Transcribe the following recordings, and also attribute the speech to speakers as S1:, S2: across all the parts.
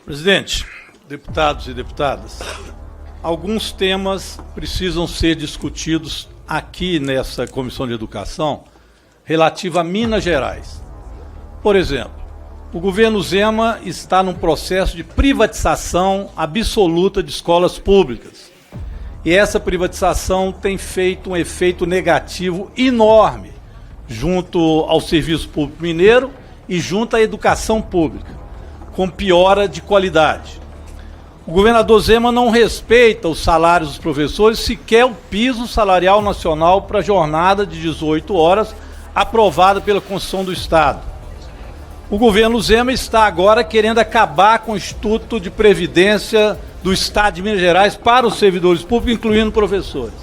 S1: Presidente, deputados e deputadas, alguns temas precisam ser discutidos aqui nessa Comissão de Educação relativa a Minas Gerais. Por exemplo, o governo Zema está num processo de privatização absoluta de escolas públicas. E essa privatização tem feito um efeito negativo enorme junto ao serviço público mineiro e junto à educação pública, com piora de qualidade. O governador Zema não respeita os salários dos professores, sequer o piso salarial nacional para a jornada de 18 horas aprovada pela Constituição do Estado. O governo Zema está agora querendo acabar com o Instituto de Previdência do Estado de Minas Gerais para os servidores públicos, incluindo professores.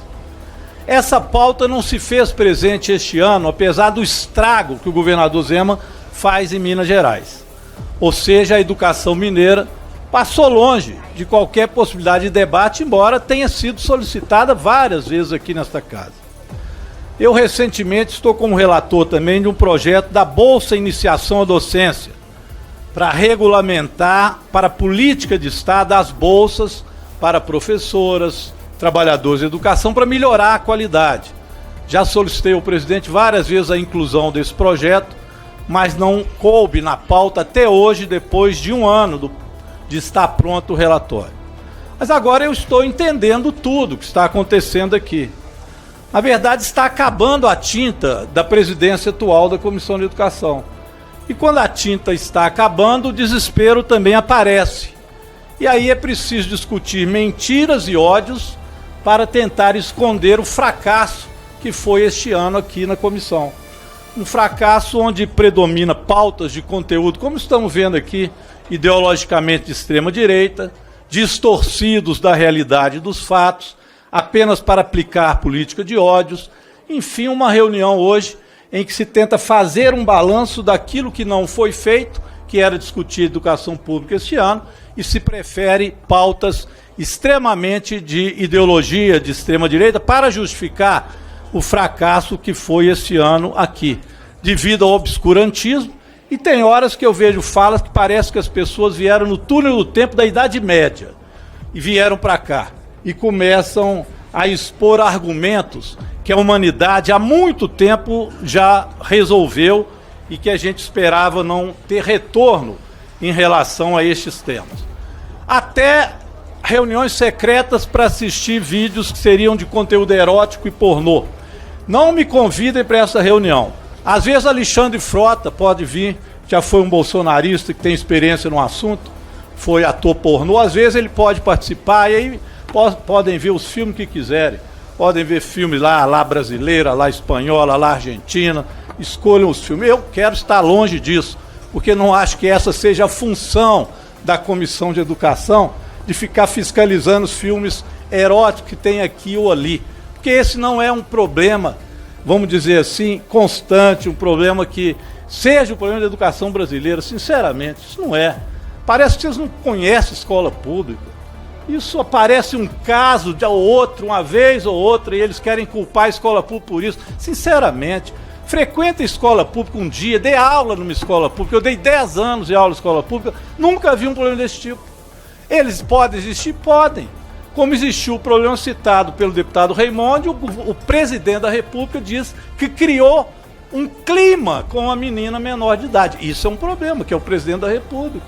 S1: Essa pauta não se fez presente este ano, apesar do estrago que o governador Zema faz em Minas Gerais. Ou seja, a educação mineira passou longe de qualquer possibilidade de debate, embora tenha sido solicitada várias vezes aqui nesta casa. Eu recentemente estou como relator também de um projeto da Bolsa Iniciação à Docência, para regulamentar para a política de Estado as bolsas para professoras, trabalhadores de educação, para melhorar a qualidade. Já solicitei ao presidente várias vezes a inclusão desse projeto, mas não coube na pauta até hoje, depois de um ano de estar pronto o relatório. Mas agora eu estou entendendo tudo que está acontecendo aqui. Na verdade, está acabando a tinta da presidência atual da Comissão de Educação. E quando a tinta está acabando, o desespero também aparece. E aí é preciso discutir mentiras e ódios para tentar esconder o fracasso que foi este ano aqui na comissão. Um fracasso onde predomina pautas de conteúdo, como estamos vendo aqui, ideologicamente de extrema direita, distorcidos da realidade dos fatos, apenas para aplicar política de ódios. Enfim, uma reunião hoje em que se tenta fazer um balanço daquilo que não foi feito, que era discutir educação pública este ano, e se prefere pautas extremamente de ideologia de extrema direita para justificar o fracasso que foi esse ano aqui, devido ao obscurantismo. E tem horas que eu vejo falas que parece que as pessoas vieram no túnel do tempo da Idade Média e vieram para cá e começam a expor argumentos que a humanidade há muito tempo já resolveu e que a gente esperava não ter retorno em relação a estes temas. Até reuniões secretas para assistir vídeos que seriam de conteúdo erótico e pornô. Não me convidem para essa reunião. Às vezes Alexandre Frota pode vir, já foi um bolsonarista que tem experiência no assunto, foi ator pornô, às vezes ele pode participar e aí podem ver os filmes que quiserem. Podem ver filmes lá brasileira, lá espanhola, lá argentina, escolham os filmes. Eu quero estar longe disso, porque não acho que essa seja a função da Comissão de Educação, de ficar fiscalizando os filmes eróticos que tem aqui ou ali. Porque esse não é um problema, vamos dizer assim, constante, um problema que seja o problema da educação brasileira. Sinceramente, isso não é. Parece que vocês não conhecem escola pública. Isso aparece um caso de outro, uma vez ou outra, e eles querem culpar a escola pública por isso. Sinceramente, frequenta a escola pública um dia, dê aula numa escola pública. Eu dei 10 anos de aula em escola pública, nunca vi um problema desse tipo. Eles podem existir? Podem. Como existiu o problema citado pelo deputado Raimundo, o presidente da República diz que criou um clima com a menina menor de idade. Isso é um problema, que é o presidente da República.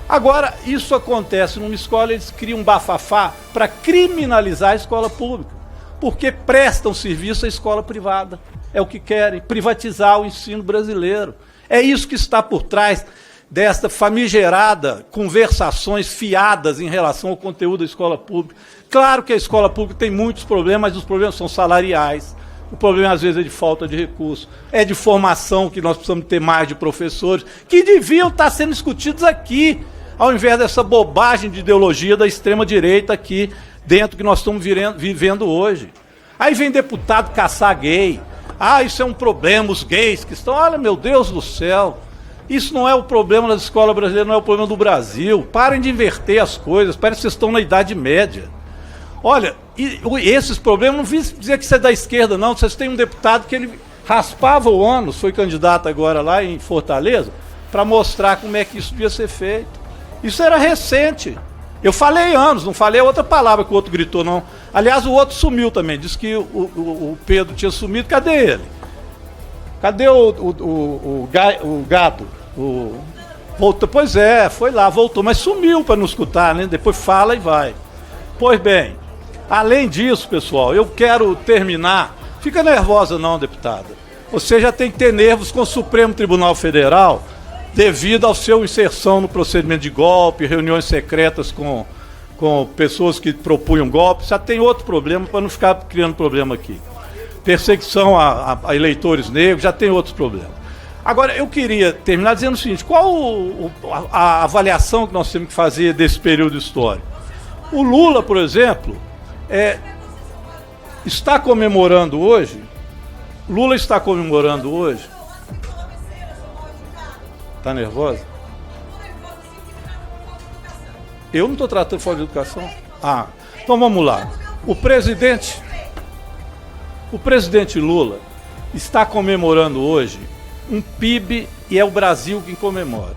S1: Agora, isso acontece numa escola, eles criam um bafafá para criminalizar a escola pública, porque prestam serviço à escola privada. É o que querem, privatizar o ensino brasileiro. É isso que está por trás desta famigerada conversações fiadas em relação ao conteúdo da escola pública. Claro que a escola pública tem muitos problemas, mas os problemas são salariais. O problema, às vezes, é de falta de recursos, é de formação, que nós precisamos ter mais de professores, que deviam estar sendo discutidos aqui, ao invés dessa bobagem de ideologia da extrema-direita aqui dentro que nós estamos vivendo hoje. Aí vem deputado caçar gay. Ah, isso é um problema, os gays que estão... Olha, meu Deus do céu, isso não é o problema das escolas brasileiras, não é o problema do Brasil. Parem de inverter as coisas, parece que vocês estão na Idade Média. Olha, esses problemas, não vim dizer que você é da esquerda, não. Vocês têm um deputado que ele raspava o ânus, foi candidato agora lá em Fortaleza, para mostrar como é que isso devia ser feito. Isso era recente. Eu falei anos, não falei outra palavra que o outro gritou, não. Aliás, o outro sumiu também. Disse que o Pedro tinha sumido. Cadê ele? Cadê o gado? Voltou, pois é, foi lá, voltou, mas sumiu para não escutar, né? Depois fala e vai. Pois bem, além disso, pessoal, eu quero terminar. Fica nervosa não, deputada. Você já tem que ter nervos com o Supremo Tribunal Federal devido ao seu inserção no procedimento de golpe, reuniões secretas com pessoas que propunham golpe. Já tem outro problema para não ficar criando problema aqui. Perseguição a eleitores negros, já tem outros problemas. Agora, eu queria terminar dizendo o seguinte, qual a avaliação que nós temos que fazer desse período histórico? O Lula, por exemplo, está comemorando hoje, Está nervosa? Eu não estou tratando de falta de educação. Então vamos lá. O presidente Lula está comemorando hoje um PIB, e é o Brasil quem comemora,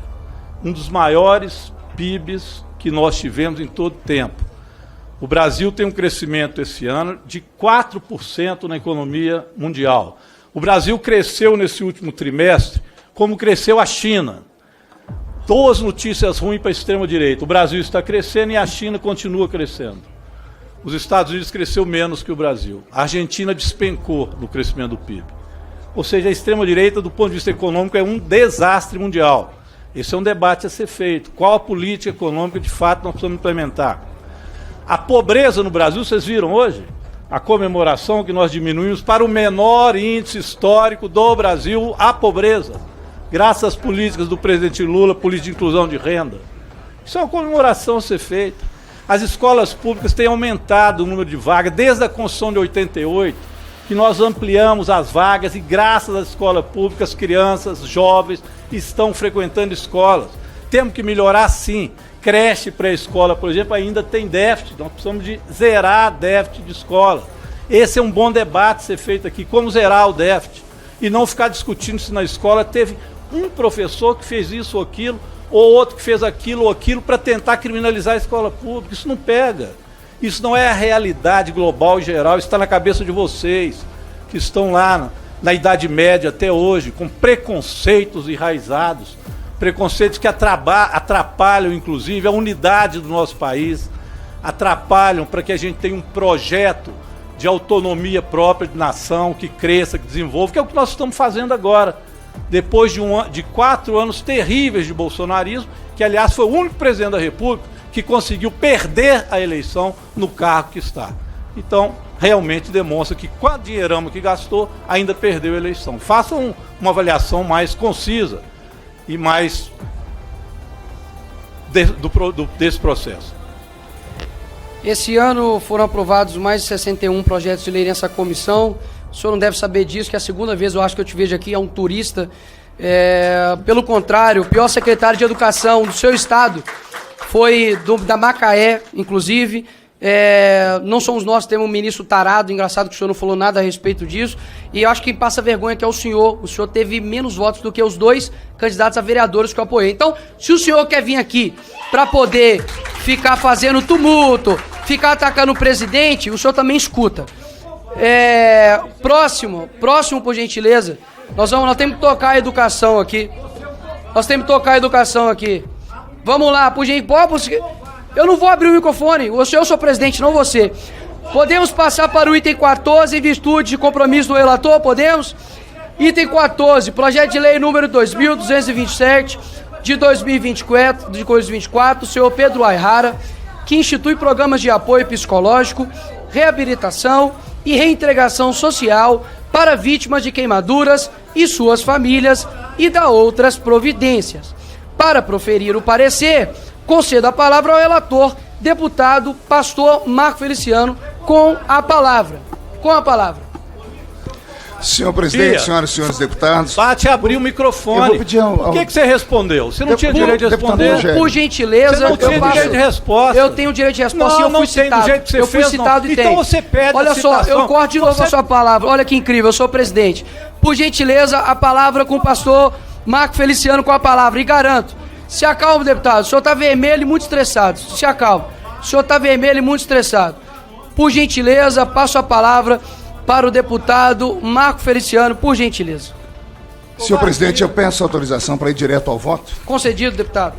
S1: um dos maiores PIBs que nós tivemos em todo o tempo. O Brasil tem um crescimento esse ano de 4% na economia mundial. O Brasil cresceu nesse último trimestre como cresceu a China. Duas notícias ruins para a extrema-direita. O Brasil está crescendo e a China continua crescendo. Os Estados Unidos cresceu menos que o Brasil. A Argentina despencou no crescimento do PIB. Ou seja, a extrema-direita, do ponto de vista econômico, é um desastre mundial. Esse é um debate a ser feito. Qual a política econômica, de fato, nós precisamos implementar? A pobreza no Brasil, vocês viram hoje? A comemoração que nós diminuímos para o menor índice histórico do Brasil, a pobreza. Graças às políticas do presidente Lula, política de inclusão de renda. Isso é uma comemoração a ser feita. As escolas públicas têm aumentado o número de vagas, desde a Constituição de 88, que nós ampliamos as vagas e graças às escolas públicas, crianças, jovens estão frequentando escolas. Temos que melhorar sim. Creche, pré-escola, por exemplo, ainda tem déficit. Nós precisamos de zerar déficit de escola. Esse é um bom debate a ser feito aqui, como zerar o déficit. E não ficar discutindo se na escola teve um professor que fez isso ou aquilo, ou outro que fez aquilo ou aquilo para tentar criminalizar a escola pública. Isso não pega. Isso não é a realidade global e geral, isso está na cabeça de vocês, que estão lá na Idade Média até hoje, com preconceitos enraizados, preconceitos que atrapalham, inclusive, a unidade do nosso país, atrapalham para que a gente tenha um projeto de autonomia própria de nação, que cresça, que desenvolva, que é o que nós estamos fazendo agora, depois de 4 anos terríveis de bolsonarismo, que, aliás, foi o único presidente da República que conseguiu perder a eleição no cargo que está. Então, realmente demonstra que, com a dinheirama que gastou, ainda perdeu a eleição. Façam uma avaliação mais concisa e mais desse processo.
S2: Esse ano foram aprovados mais de 61 projetos de lei nessa comissão. O senhor não deve saber disso, que é a segunda vez eu acho que eu te vejo aqui, é um turista. Pelo contrário, o pior secretário de Educação do seu estado foi da Macaé, inclusive. Não somos nós, temos um ministro tarado, engraçado que o senhor não falou nada a respeito disso, e eu acho que quem passa vergonha que é o senhor teve menos votos do que os 2 candidatos a vereadores que eu apoiei. Então, se o senhor quer vir aqui para poder ficar fazendo tumulto, ficar atacando o presidente, o senhor também escuta. Próximo, por gentileza, nós temos que tocar a educação aqui. Vamos lá, por gentileza. Eu não vou abrir o microfone, eu sou presidente, não você. Podemos passar para o item 14, em virtude de compromisso do relator, podemos? Item 14, projeto de lei número 2227, de 2024, senhor Pedro Ayrara, que institui programas de apoio psicológico, reabilitação e reintegração social para vítimas de queimaduras e suas famílias e da outras providências. Para proferir o parecer, concedo a palavra ao relator, deputado pastor Marco Feliciano, com a palavra.
S3: Senhor presidente, senhoras e senhores deputados.
S1: Bate abrir o microfone. Eu vou pedir Por que você respondeu? Você não tinha direito de responder?
S2: Por gentileza,
S1: você não tinha direito de resposta.
S2: Eu tenho direito de resposta e eu fui citado.
S1: Eu fui citado e tem. Então você pede
S2: Olha só, eu corto de novo a sua palavra. Olha que incrível, eu sou presidente. Por gentileza, a palavra com o pastor Marco Feliciano com a palavra. E garanto, Se acalma, deputado. O senhor está vermelho e muito estressado. Se acalma. O senhor está vermelho e muito estressado. Por gentileza, passo a palavra para o deputado Marco Feliciano, por gentileza.
S3: Senhor presidente, eu peço autorização para ir direto ao voto.
S2: Concedido, deputado.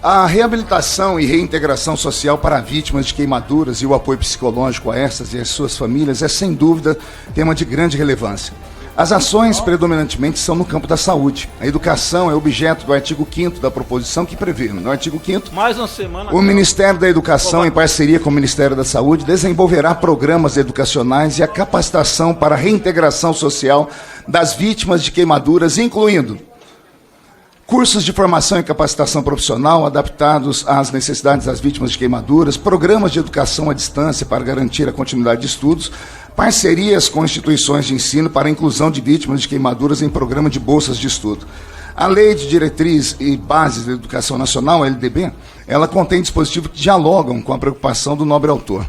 S3: A reabilitação e reintegração social para vítimas de queimaduras e o apoio psicológico a essas e às suas famílias é, sem dúvida, tema de grande relevância. As ações predominantemente são no campo da saúde. A educação é objeto do artigo 5º da proposição que prevê, no artigo 5º,
S1: Mais uma semana.
S3: o Ministério da Educação, em parceria com o Ministério da Saúde, desenvolverá programas educacionais e a capacitação para a reintegração social das vítimas de queimaduras, incluindo cursos de formação e capacitação profissional adaptados às necessidades das vítimas de queimaduras, programas de educação à distância para garantir a continuidade de estudos, parcerias com instituições de ensino para a inclusão de vítimas de queimaduras em programa de bolsas de estudo. A Lei de Diretriz e Bases da Educação Nacional, a LDB, ela contém dispositivos que dialogam com a preocupação do nobre autor.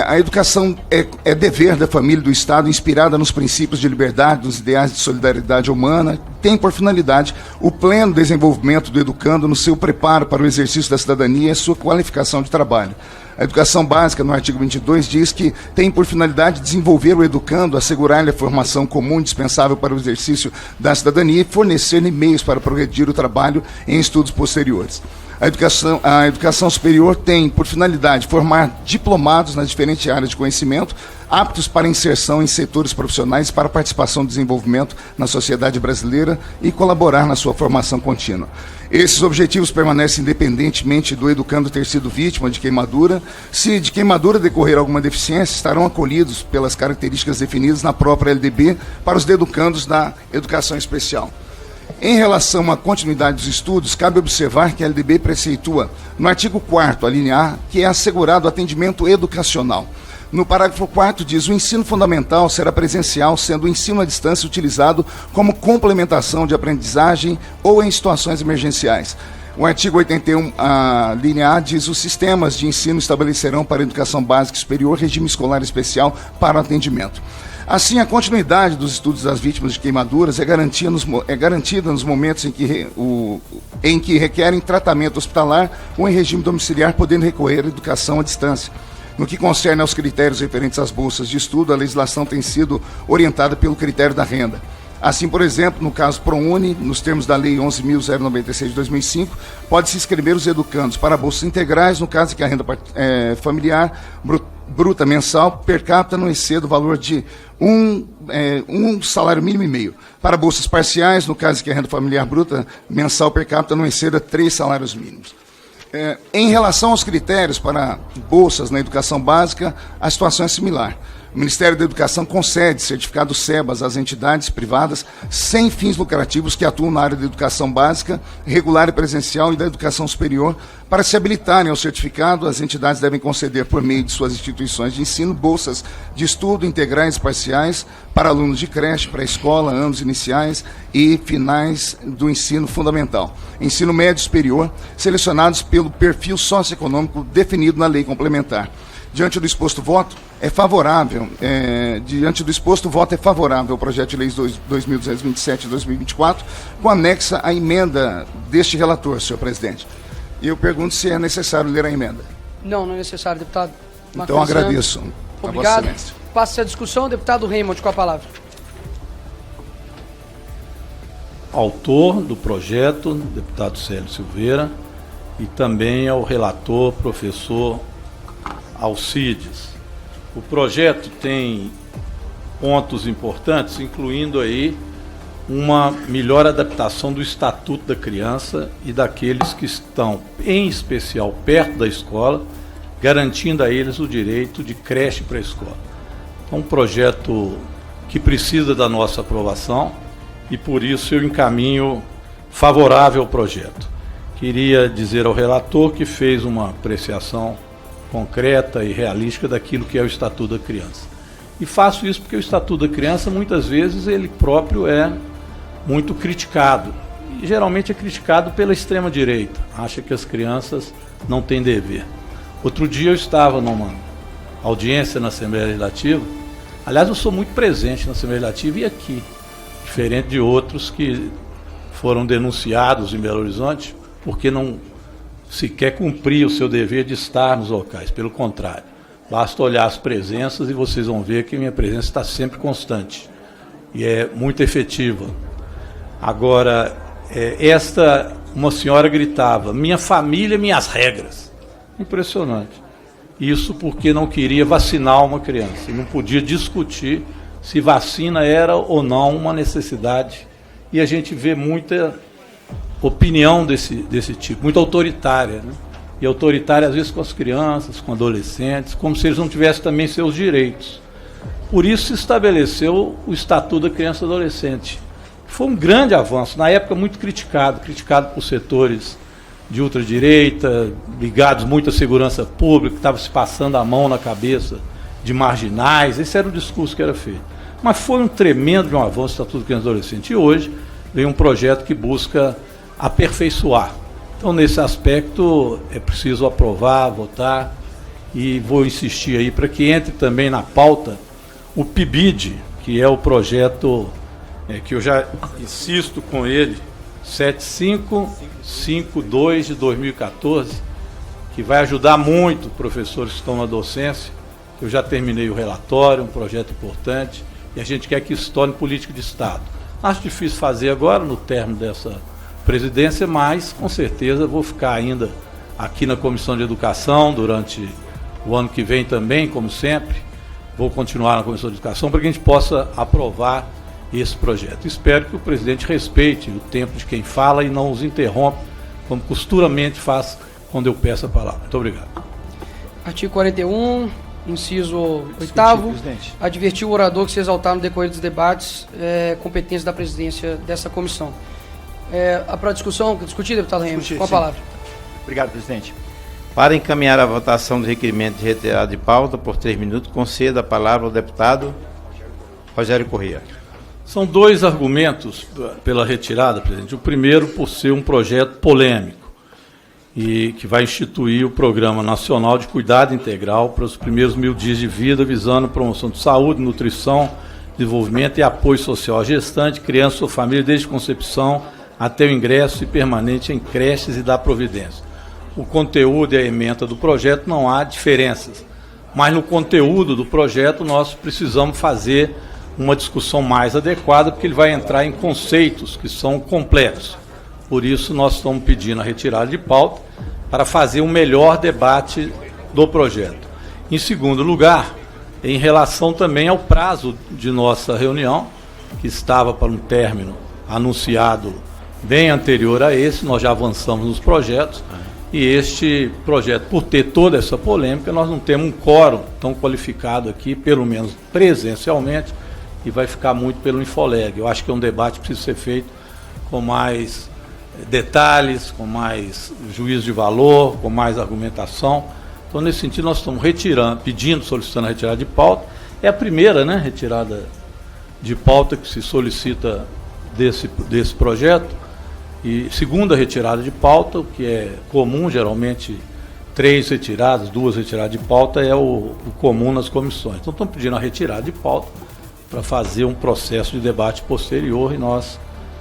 S3: A educação é dever da família e do Estado, inspirada nos princípios de liberdade, nos ideais de solidariedade humana, tem por finalidade o pleno desenvolvimento do educando no seu preparo para o exercício da cidadania e sua qualificação de trabalho. A educação básica, no artigo 22, diz que tem por finalidade desenvolver o educando, assegurar-lhe a formação comum indispensável para o exercício da cidadania e fornecer-lhe meios para progredir o trabalho em estudos posteriores. A educação superior tem por finalidade formar diplomados nas diferentes áreas de conhecimento, aptos para inserção em setores profissionais para participação e desenvolvimento na sociedade brasileira e colaborar na sua formação contínua. Esses objetivos permanecem independentemente do educando ter sido vítima de queimadura. Se de queimadura decorrer alguma deficiência, estarão acolhidos pelas características definidas na própria LDB para os educandos da educação especial. Em relação à continuidade dos estudos, cabe observar que a LDB preceitua, no artigo 4º, a linha A, que é assegurado atendimento educacional. No parágrafo 4º diz: o ensino fundamental será presencial, sendo o ensino à distância utilizado como complementação de aprendizagem ou em situações emergenciais. O artigo 81, a linha A, diz: os sistemas de ensino estabelecerão para a educação básica e superior regime escolar especial para o atendimento. Assim, a continuidade dos estudos das vítimas de queimaduras é garantida nos momentos em que requerem tratamento hospitalar ou em regime domiciliar, podendo recorrer à educação à distância. No que concerne aos critérios referentes às bolsas de estudo, a legislação tem sido orientada pelo critério da renda. Assim, por exemplo, no caso ProUni, nos termos da Lei 11.096 de 2005, pode-se inscrever os educandos para bolsas integrais, no caso em que a renda familiar bruta mensal per capita não exceda o valor de um salário mínimo e meio. Para bolsas parciais, no caso em que a renda familiar bruta mensal per capita não exceda 3 salários mínimos. Em relação aos critérios para bolsas na educação básica, a situação é similar. O Ministério da Educação concede certificado SEBAS às entidades privadas sem fins lucrativos que atuam na área da educação básica, regular e presencial e da educação superior. Para se habilitarem ao certificado, as entidades devem conceder, por meio de suas instituições de ensino, bolsas de estudo integrais e parciais para alunos de creche, pré-escola, anos iniciais e finais do ensino fundamental, ensino médio e superior, selecionados pelo perfil socioeconômico definido na lei complementar. Diante do exposto, voto é favorável. O favorável ao projeto de lei 2.227 de 2024, com anexa a emenda deste relator, senhor presidente. E eu pergunto se é necessário ler a emenda.
S2: Não, não é necessário, deputado.
S3: Então agradeço.
S2: Obrigado. Passa a discussão, deputado Raymond, com a palavra.
S1: Autor do projeto, deputado Célio Silveira, e também ao relator, professor Alcides. O projeto tem pontos importantes, incluindo aí uma melhor adaptação do Estatuto da Criança e daqueles que estão, em especial, perto da escola, garantindo a eles o direito de creche para a escola. É um projeto que precisa da nossa aprovação e, por isso, eu encaminho favorável ao projeto. Queria dizer ao relator que fez uma apreciação concreta e realística daquilo que é o Estatuto da Criança. E faço isso porque o Estatuto da Criança, muitas vezes, ele próprio é muito criticado. E geralmente é criticado pela extrema-direita. Acha que as crianças não têm dever. Outro dia eu estava numa audiência na Assembleia Legislativa. Aliás, eu sou muito presente na Assembleia Legislativa e aqui, diferente de outros que foram denunciados em Belo Horizonte porque não se quer cumprir o seu dever de estar nos locais. Pelo contrário, basta olhar as presenças e vocês vão ver que minha presença está sempre constante e é muito efetiva. Agora, uma senhora gritava: minha família, minhas regras. Impressionante. Isso porque não queria vacinar uma criança e não podia discutir se vacina era ou não uma necessidade. E a gente vê muita opinião desse tipo, muito autoritária, né? E autoritária às vezes com as crianças, com adolescentes, como se eles não tivessem também seus direitos. Por isso se estabeleceu o Estatuto da Criança e Adolescente. Foi um grande avanço, na época muito criticado por setores de ultradireita, ligados muito à segurança pública, que estava se passando a mão na cabeça de marginais. Esse era o discurso que era feito. Mas foi um tremendo avanço do Estatuto da Criança e Adolescente. E hoje vem um projeto que busca aperfeiçoar. Então, nesse aspecto, é preciso aprovar, votar, e vou insistir aí para que entre também na pauta o PIBID, que é o projeto que eu já insisto com ele, 7552 de 2014, que vai ajudar muito professores que estão na docência. Eu já terminei o relatório, um projeto importante, e a gente quer que isso se torne política de Estado. Acho difícil fazer agora, no término dessa presidência, mas com certeza vou ficar ainda aqui na Comissão de Educação durante o ano que vem também, como sempre. Vou continuar na Comissão de Educação para que a gente possa aprovar esse projeto. Espero que o presidente respeite o tempo de quem fala e não os interrompa, como costuramente faz quando eu peço a palavra. Muito obrigado.
S2: Artigo 41, inciso 8º, advertir o orador que se exaltar no decorrer dos debates, competência da presidência dessa comissão. Para a discussão, discutir, deputado Remes, com a palavra.
S4: Obrigado, presidente. Para encaminhar a votação do requerimento de retirada de pauta por 3 minutos, conceda a palavra ao deputado Rogério Corrêa.
S1: São 2 argumentos pela retirada, presidente. O primeiro, por ser um projeto polêmico e que vai instituir o Programa Nacional de Cuidado Integral para os primeiros 1000 dias de vida, visando a promoção de saúde, nutrição, desenvolvimento e apoio social à gestante, criança ou família, desde concepção até o ingresso e permanente em creches e da providência. O conteúdo e a ementa do projeto não há diferenças, mas no conteúdo do projeto nós precisamos fazer uma discussão mais adequada, porque ele vai entrar em conceitos que são complexos. Por isso nós estamos pedindo a retirada de pauta para fazer um melhor debate do projeto. Em segundo lugar, em relação também ao prazo de nossa reunião, que estava para um término anunciado bem anterior a esse, nós já avançamos nos projetos, e este projeto, por ter toda essa polêmica, nós não temos um quórum tão qualificado aqui, pelo menos presencialmente, e vai ficar muito pelo Infoleg. Eu acho que é um debate que precisa ser feito com mais detalhes, com mais juízo de valor, com mais argumentação. Então, nesse sentido, nós estamos solicitando a retirada de pauta. É a primeira, né, retirada de pauta que se solicita desse projeto. E segunda retirada de pauta, o que é comum, geralmente 3 retiradas, 2 retiradas de pauta, é o comum nas comissões. Então, estamos pedindo a retirada de pauta para fazer um processo de debate posterior e nós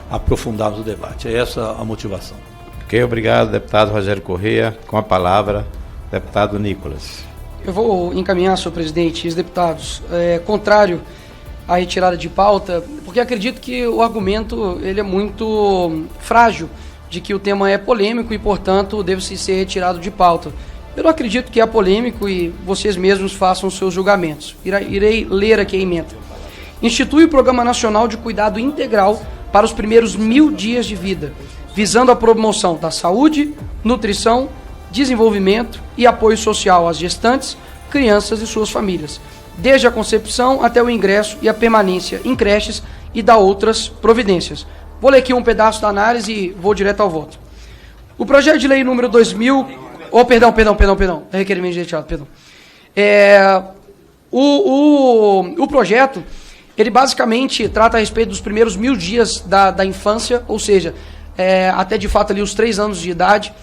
S1: aprofundarmos o debate. É essa a motivação.
S4: Ok, obrigado, deputado Rogério Corrêa. Com a palavra, deputado Nicolas.
S2: Eu vou encaminhar, senhor presidente, os deputados, contrário à retirada de pauta, porque acredito que o argumento ele é muito frágil, de que o tema é polêmico e, portanto, deve-se ser retirado de pauta. Eu não acredito que é polêmico e vocês mesmos façam os seus julgamentos. Irei ler aqui a emenda. Institui o Programa Nacional de Cuidado Integral para os primeiros 1000 dias de vida, visando a promoção da saúde, nutrição, desenvolvimento e apoio social às gestantes, crianças e suas famílias, desde a concepção até o ingresso e a permanência em creches e da outras providências. Vou ler aqui um pedaço da análise e vou direto ao voto. O projeto de lei número 2000... Perdão. Requerimento de retirada, perdão. O projeto, ele basicamente trata a respeito dos primeiros 1000 dias da infância, ou seja, até de fato ali os 3 anos de idade,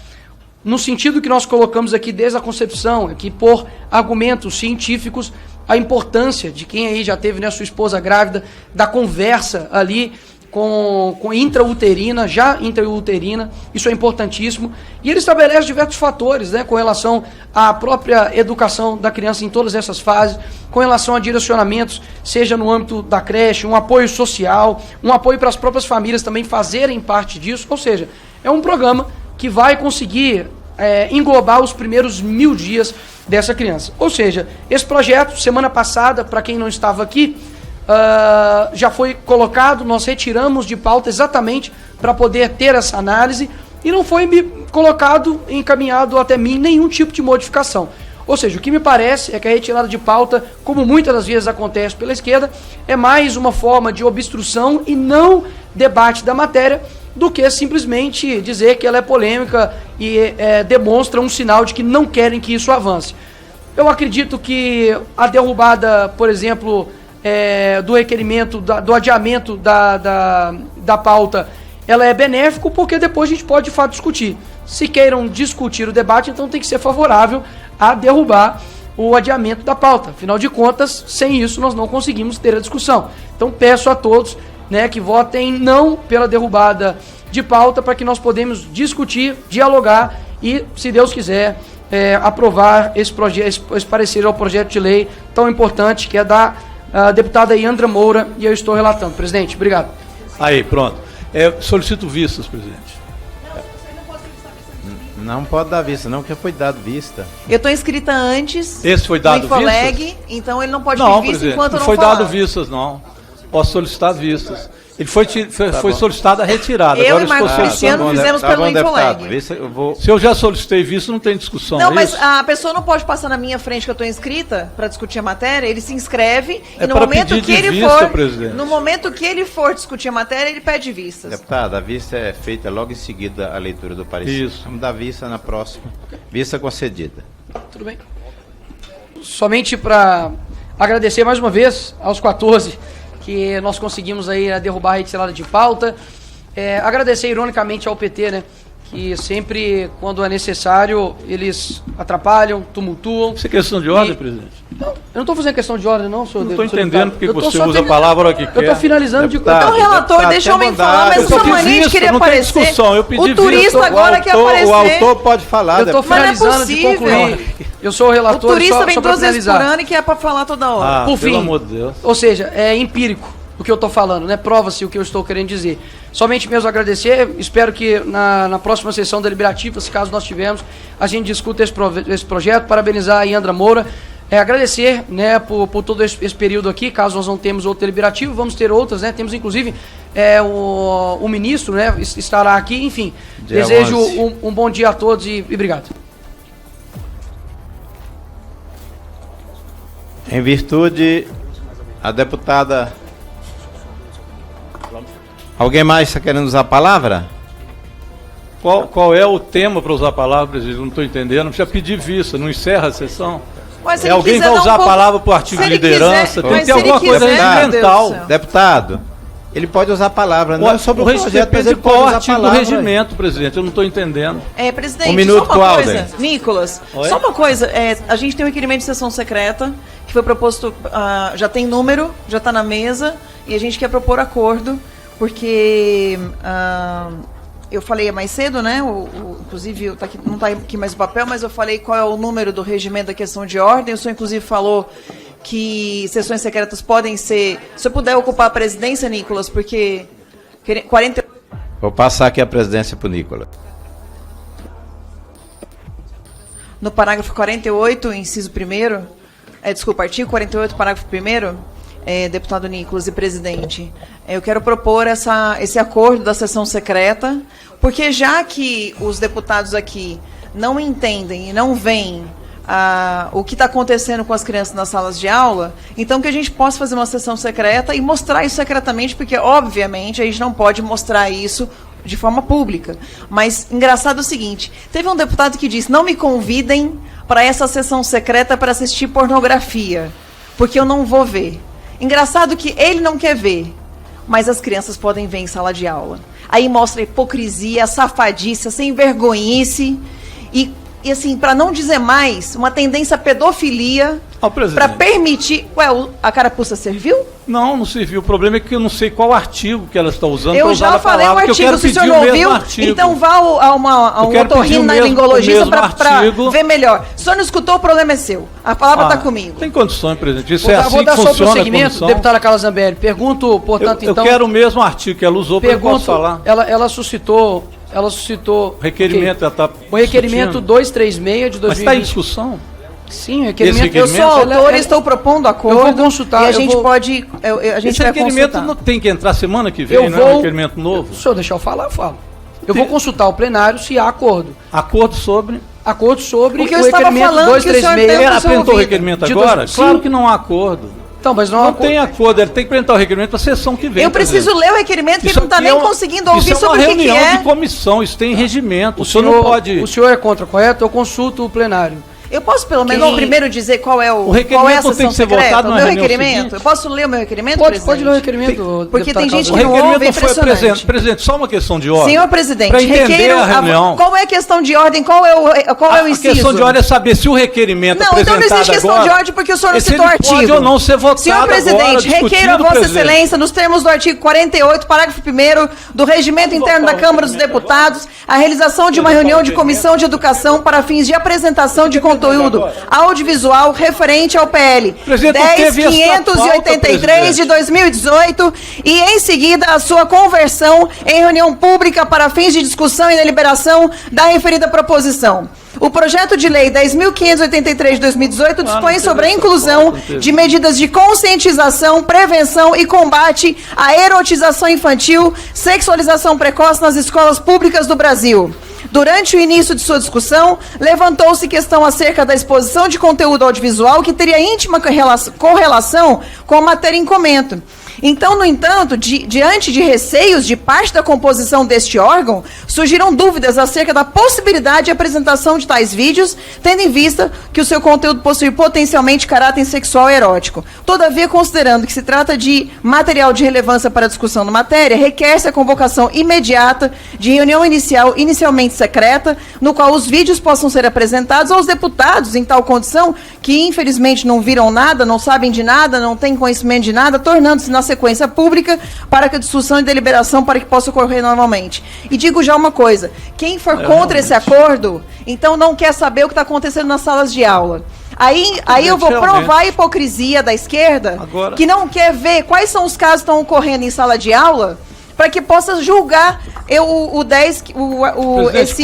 S2: no sentido que nós colocamos aqui desde a concepção, aqui por argumentos científicos, a importância de quem aí já teve, né, sua esposa grávida, da conversa ali com intrauterina, já intrauterina, isso é importantíssimo, e ele estabelece diversos fatores, né, com relação à própria educação da criança em todas essas fases, com relação a direcionamentos, seja no âmbito da creche, um apoio social, um apoio para as próprias famílias também fazerem parte disso, ou seja, é um programa que vai conseguir englobar os primeiros 1000 dias dessa criança. Ou seja, esse projeto, semana passada, para quem não estava aqui, já foi colocado, nós retiramos de pauta exatamente para poder ter essa análise e não foi colocado, encaminhado até mim nenhum tipo de modificação. Ou seja, o que me parece é que a retirada de pauta, como muitas das vezes acontece pela esquerda, é mais uma forma de obstrução e não debate da matéria do que simplesmente dizer que ela é polêmica e demonstra um sinal de que não querem que isso avance. Eu acredito que a derrubada, por exemplo, do requerimento, do adiamento da pauta, ela é benéfico porque depois a gente pode de fato discutir. Se queiram discutir o debate, então tem que ser favorável a derrubar o adiamento da pauta. Afinal de contas, sem isso nós não conseguimos ter a discussão. Então peço a todos, né, que votem não pela derrubada de pauta para que nós podemos discutir, dialogar e, se Deus quiser, aprovar esse parecer ao projeto de lei tão importante que é da deputada Yandra Moura, e eu estou relatando. Presidente, obrigado.
S1: Aí, pronto. Solicito vistas, presidente.
S4: Não pode dar vista, não, porque foi dado vista.
S5: Eu estou inscrita antes.
S1: Esse foi dado
S5: vistas? Então ele não pode
S1: não,
S5: vir vista
S1: presidente,
S5: enquanto eu não
S1: foi
S5: falar.
S1: dado vistas, não. Posso solicitar vistas. Ele foi solicitada a retirada.
S5: Eu
S1: Agora
S5: e Marcos Cristiano fizemos pelo Infoleg.
S1: Se eu já solicitei visto, não tem discussão.
S5: Não, mas a pessoa não pode passar na minha frente que eu estou inscrita para discutir a matéria. Ele se inscreve e no momento que ele for, no momento que ele for discutir a matéria, ele pede vistas.
S4: Deputado, a vista é feita logo em seguida a leitura do parecer.
S1: Isso.
S4: Vamos dar vista na próxima. Vista concedida.
S2: Tudo bem. Somente para agradecer mais uma vez aos 14 que nós conseguimos aí derrubar a retirada de pauta. Agradecer ironicamente ao PT, né, que sempre, quando é necessário, eles atrapalham, tumultuam.
S1: Isso é questão de ordem, presidente?
S2: Não, eu não estou fazendo questão de ordem, não, senhor.
S1: Não estou entendendo porque você usa a palavra que quer.
S2: Eu estou finalizando
S1: deputado,
S5: Então, relator, deixa eu me falar, mas essa mania de querer aparecer.
S1: Eu pedi
S5: o turista agora quer aparecer.
S4: O autor pode falar.
S2: Eu estou finalizando de concluir. Eu sou o relator.
S5: O turista vem 2 vezes por ano e quer para falar toda hora.
S2: Por fim,
S1: pelo amor de Deus.
S2: Ou seja, é empírico o que eu estou falando, né? Prova-se o que eu estou querendo dizer. Somente mesmo agradecer, espero que na próxima sessão deliberativa, se caso nós tivermos, a gente discuta esse projeto, parabenizar a Yandra Moura, agradecer, né, por todo esse período aqui, caso nós não temos outro deliberativo, vamos ter outras, né? Temos inclusive o ministro, né, estará aqui, enfim.
S4: Dia
S2: desejo
S4: 11.
S2: um bom dia a todos e obrigado.
S4: Em virtude, a deputada... Alguém mais está querendo usar a palavra?
S1: Qual é o tema para usar a palavra, presidente? Eu não estou entendendo. Não precisa pedir vista, não encerra a sessão.
S5: Mas se
S1: alguém vai usar a palavra para o artigo de liderança, tem que ter alguma coisa regimental.
S4: Deputado, ele pode usar a palavra, não sobre o projeto, mas
S1: ele
S4: ele pode usar a
S1: artigo do
S4: palavra.
S1: regimento, presidente, eu não estou entendendo.
S5: Presidente,
S4: Um minuto,
S5: só uma coisa,
S4: Alden.
S5: Nicolas,
S1: Oi?
S5: só uma coisa, a gente tem um requerimento de sessão secreta, que foi proposto, já tem número, já está na mesa, e a gente quer propor acordo, porque eu falei mais cedo, né? Inclusive, não está aqui mais o papel, mas eu falei qual é o número do regimento da questão de ordem. O senhor, inclusive, falou que sessões secretas podem ser... Se eu puder ocupar a presidência, Nicolas, porque... 40...
S4: Vou passar aqui a presidência para o Nicolas.
S5: No parágrafo 48, inciso 1º, desculpa, artigo 48, parágrafo 1º, deputado Nicolas e presidente, eu quero propor esse acordo da sessão secreta, porque já que os deputados aqui não entendem e não veem o que está acontecendo com as crianças nas salas de aula, então que a gente possa fazer uma sessão secreta e mostrar isso secretamente, porque, obviamente, a gente não pode mostrar isso de forma pública. Mas, engraçado é o seguinte, teve um deputado que disse, não me convidem para essa sessão secreta para assistir pornografia, porque eu não vou ver. Engraçado que ele não quer ver, mas as crianças podem ver em sala de aula. Aí mostra a hipocrisia, a safadice, a sem vergonhice e assim, para não dizer mais, uma tendência à pedofilia
S1: presidente.
S5: para permitir... Ué, a carapuça serviu?
S1: Não, não serviu. O problema é que eu não sei qual artigo que ela está usando.
S5: Eu já falei o artigo, se o senhor não ouviu, então vá a um otorrinolaringologista para ver melhor. Se o senhor não escutou, o problema é seu. A palavra está comigo.
S1: Tem condições, presidente. Isso
S2: vou dar só o prosseguimento, deputada Carla Zambelli. Pergunto, portanto,
S1: eu quero o mesmo artigo que ela usou para eu posso falar.
S2: Ela suscitou
S1: o requerimento,
S2: o requerimento 236 de 2020.
S1: Mas está em discussão?
S2: Sim, o requerimento.
S5: Eu sou autor, estou propondo acordo.
S2: Eu vou consultar.
S5: E a gente pode. A gente
S1: esse
S5: vai
S1: requerimento
S5: consultar.
S1: não tem que entrar semana que vem, não é um requerimento novo?
S2: Se o senhor deixar eu falar, eu falo. Eu vou consultar o plenário se há acordo.
S1: Acordo sobre?
S2: Acordo sobre
S5: o requerimento 236.
S1: Ela apresentou o requerimento agora? Claro que não há acordo.
S2: Então, mas
S1: não tem acordo, ele tem que apresentar o requerimento para a sessão que vem.
S5: Eu preciso ler o requerimento, que ele não está nem conseguindo ouvir sobre o que é. Isso é uma reunião
S1: de comissão, isso tem regimento.
S2: O senhor não pode... O senhor é contra, correto? Eu consulto o plenário.
S5: Eu posso pelo menos primeiro dizer qual é a
S1: requerimento
S5: sessão secreta, o meu requerimento? Eu posso ler o meu requerimento, presidente?
S2: Pode ler o requerimento.
S5: Porque tem gente que não ouve, é impressionante.
S1: Presidente, só uma questão de ordem.
S5: Senhor presidente,
S1: para entender a reunião.
S5: Qual é a questão de ordem? Qual é o inciso?
S1: A questão de ordem é saber se o requerimento apresentado agora...
S5: Não, então não existe questão de ordem porque o senhor não citou o artigo.
S1: Pode ou não ser votado.
S5: Senhor presidente, requeiro a Vossa Excelência, nos termos do artigo 48, parágrafo 1º do Regimento Interno da Câmara dos Deputados, a realização de uma reunião de comissão de educação para fins de apresentação de conteúdo audiovisual referente ao PL 10.583 de 2018 e, em seguida, a sua conversão em reunião pública para fins de discussão e deliberação da referida proposição. O projeto de lei 10.583 de 2018 dispõe sobre a inclusão de medidas de conscientização, prevenção e combate à erotização infantil, sexualização precoce nas escolas públicas do Brasil. Durante o início de sua discussão, levantou-se questão acerca da exposição de conteúdo audiovisual que teria íntima correlação com a matéria em comento. Então, no entanto, diante de receios de parte da composição deste órgão, surgiram dúvidas acerca da possibilidade de apresentação de tais vídeos, tendo em vista que o seu conteúdo possui potencialmente caráter sexual e erótico. Todavia, considerando que se trata de material de relevância para a discussão da matéria, requer-se a convocação imediata de reunião inicialmente secreta, no qual os vídeos possam ser apresentados aos deputados em tal condição que, infelizmente, não viram nada, não sabem de nada, não têm conhecimento de nada, tornando-se na sequência pública para que a discussão e deliberação para que possa ocorrer normalmente. E digo já uma coisa, quem for contra esse acordo, então não quer saber o que está acontecendo nas salas de aula. Aí eu vou provar a hipocrisia da esquerda, que não quer ver quais são os casos que estão ocorrendo em sala de aula, para que possa julgar esse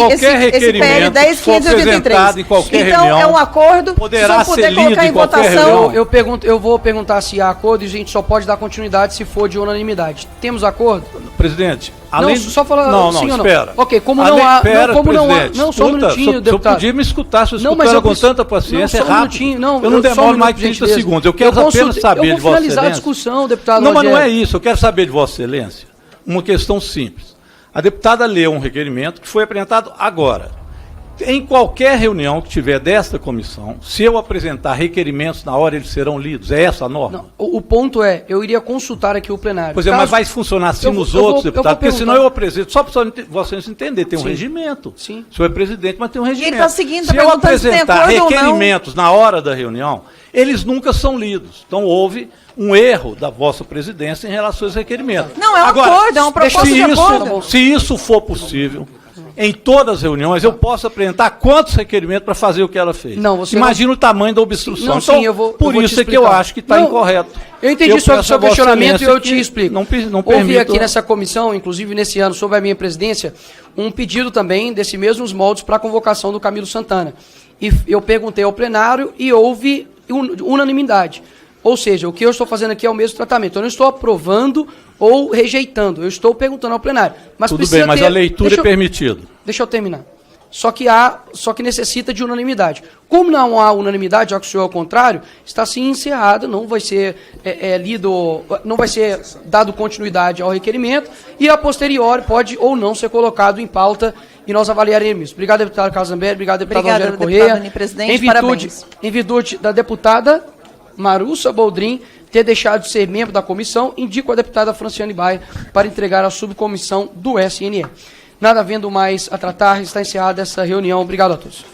S5: PL 10.583. Então, é um acordo,
S1: poderá
S5: se puder
S1: ser
S5: colocar em votação...
S2: Eu vou perguntar se há acordo e a gente só pode dar continuidade se for de unanimidade. Temos acordo?
S1: Presidente, além...
S2: Não, só falar sim ou não.
S1: Espera.
S2: Ok, como não há...
S1: Não,
S2: só um minutinho, deputado.
S1: Você podia me escutar, se eu escutava com tanta paciência, é rápido.
S2: Eu
S1: não demoro mais de 30 segundos. Eu quero apenas saber de Vossa Excelência...
S2: Eu vou finalizar a discussão, deputado
S1: Não, mas não é isso. Eu quero saber de Vossa Excelência uma questão simples. A deputada leu um requerimento que foi apresentado agora. Em qualquer reunião que tiver desta comissão, se eu apresentar requerimentos na hora, eles serão lidos. É essa a norma?
S2: Não, o ponto é, eu iria consultar aqui o plenário.
S1: Pois é, mas vai funcionar assim nos outros, deputados, porque senão eu apresento, só para vocês entenderem, tem um regimento.
S2: Sim.
S1: O senhor é presidente, mas tem um regimento.
S5: Ele está seguindo,
S1: se eu apresentar requerimentos na hora da reunião, eles nunca são lidos. Então houve um erro da vossa presidência em relação aos requerimentos.
S5: Não, é um acordo, é uma proposta de acordo.
S1: Se isso for possível, em todas as reuniões, eu posso apresentar quantos requerimentos para fazer o que ela fez.
S2: Não, você
S1: imagina o tamanho da obstrução.
S2: Não,
S1: então,
S2: sim, eu vou
S1: isso é que eu acho que está incorreto.
S2: Eu entendi sobre o seu questionamento e eu te explico.
S1: Não
S2: houve aqui nessa comissão, inclusive nesse ano, sob a minha presidência, um pedido também desse mesmos moldes para a convocação do Camilo Santana. E eu perguntei ao plenário e houve unanimidade. Ou seja, o que eu estou fazendo aqui é o mesmo tratamento. Eu não estou aprovando ou rejeitando. Eu estou perguntando ao plenário. Mas
S1: tudo bem, mas a leitura é permitida.
S2: Deixa eu terminar. Só que necessita de unanimidade. Como não há unanimidade, já que o senhor é o contrário, está sim encerrado, não vai ser lido, não vai ser dado continuidade ao requerimento e a posteriori pode ou não ser colocado em pauta e nós avaliaremos. Obrigado, deputado Carla Zambelli, obrigado, deputado Rogério Corrêa. Em virtude da deputada Marussa Boldrin ter deixado de ser membro da comissão, indico a deputada Franciane Baia para entregar à subcomissão do SNE. Nada havendo mais a tratar, está encerrada essa reunião. Obrigado a todos.